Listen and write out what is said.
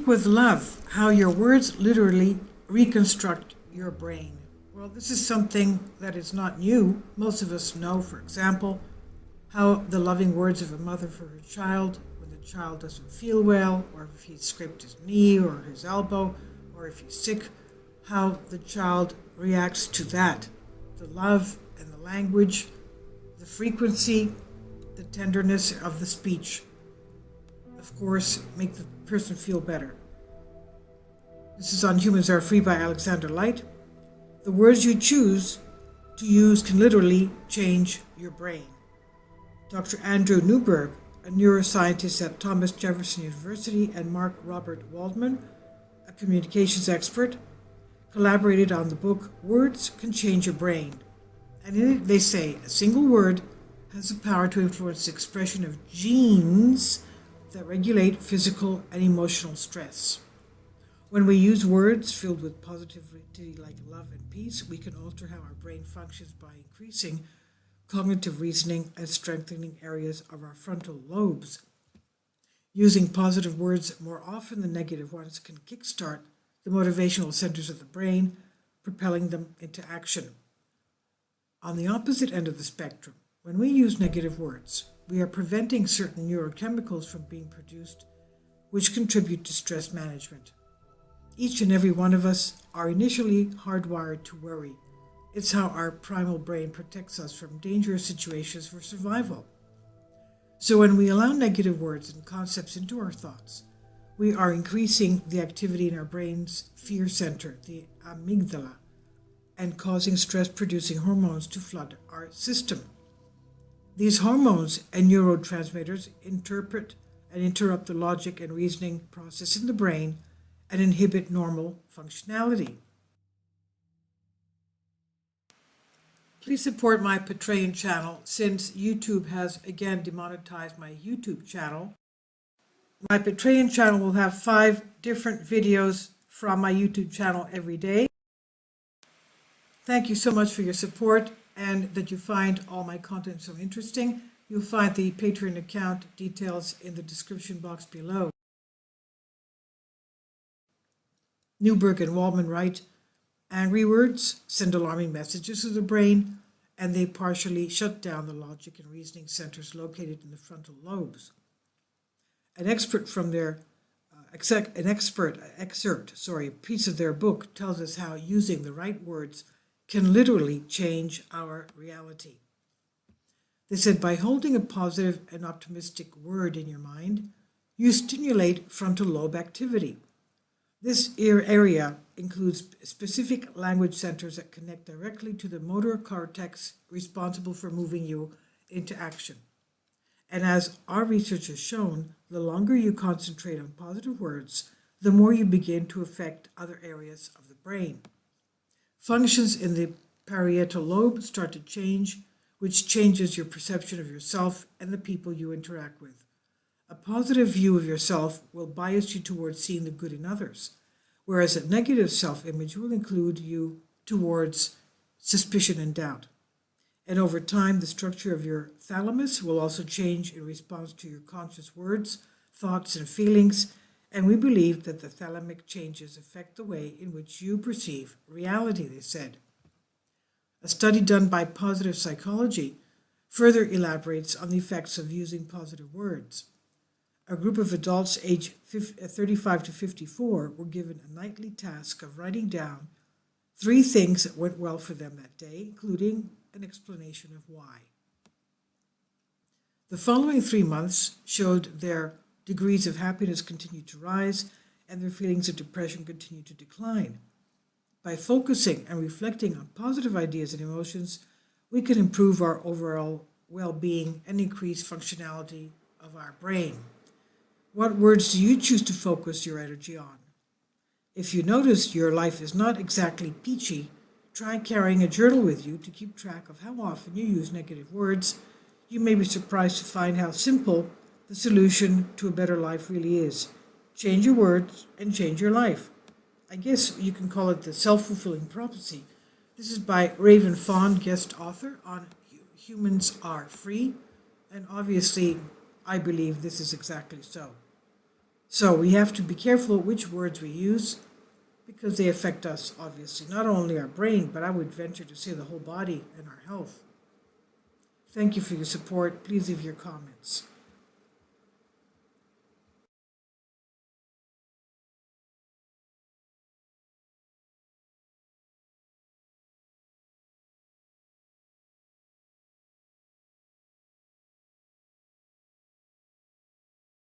Speak with love, how your words literally reconstruct your brain. Well, this is something that is not new. Most of us know, for example, how the loving words of a mother for her child when the child doesn't feel well, or if he's scraped his knee or his elbow, or if he's sick, how the child reacts to that. The love and the language, the frequency, the tenderness of the speech, of course, make the person feel better. This is on Humans Are Free by Alexander Light. The words you choose to use can literally change your brain. Dr. Andrew Newberg, a neuroscientist at Thomas Jefferson University, and Mark Robert Waldman, a communications expert, collaborated on the book Words Can Change Your Brain. And in it they say a single word has the power to influence the expression of genes that regulate physical and emotional stress. When we use words filled with positivity like love and peace, we can alter how our brain functions by increasing cognitive reasoning and strengthening areas of our frontal lobes. Using positive words more often than negative ones can kickstart the motivational centers of the brain, propelling them into action. On the opposite end of the spectrum, when we use negative words, we are preventing certain neurochemicals from being produced, which contribute to stress management. Each and every one of us are initially hardwired to worry. It's how our primal brain protects us from dangerous situations for survival. So when we allow negative words and concepts into our thoughts, we are increasing the activity in our brain's fear center, the amygdala, and causing stress-producing hormones to flood our system. These hormones and neurotransmitters interpret and interrupt the logic and reasoning process in the brain and inhibit normal functionality. Please support my Patreon channel since YouTube has again demonetized my YouTube channel. My Patreon channel will have 5 different videos from my YouTube channel every day. Thank you so much for your support and that you find all my content so interesting. You'll find the Patreon account details in the description box below. Newberg and Waldman write, angry words send alarming messages to the brain, and they partially shut down the logic and reasoning centers located in the frontal lobes. An excerpt from their a piece of their book tells us how using the right words can literally change our reality. They said by holding a positive and optimistic word in your mind, you stimulate frontal lobe activity. This area includes specific language centers that connect directly to the motor cortex responsible for moving you into action. And as our research has shown, the longer you concentrate on positive words, the more you begin to affect other areas of the brain. Functions in the parietal lobe start to change, which changes your perception of yourself and the people you interact with. A positive view of yourself will bias you towards seeing the good in others, whereas a negative self-image will include you towards suspicion and doubt. And over time, the structure of your thalamus will also change in response to your conscious words, thoughts, and feelings, and we believe that the thalamic changes affect the way in which you perceive reality, they said. A study done by Positive Psychology further elaborates on the effects of using positive words. A group of adults aged 35 to 54 were given a nightly task of writing down 3 things that went well for them that day, including an explanation of why. The following 3 months showed their degrees of happiness continued to rise and their feelings of depression continued to decline. By focusing and reflecting on positive ideas and emotions, we can improve our overall well-being and increase functionality of our brain. What words do you choose to focus your energy on? If you notice your life is not exactly peachy, try carrying a journal with you to keep track of how often you use negative words. You may be surprised to find how simple the solution to a better life really is. Change your words and change your life. I guess you can call it the self-fulfilling prophecy. This is by Raven Fawn, guest author on Humans Are Free, and obviously I believe this is exactly so. So we have to be careful which words we use because they affect us, obviously, not only our brain, but I would venture to say the whole body and our health. Thank you for your support. Please leave your comments.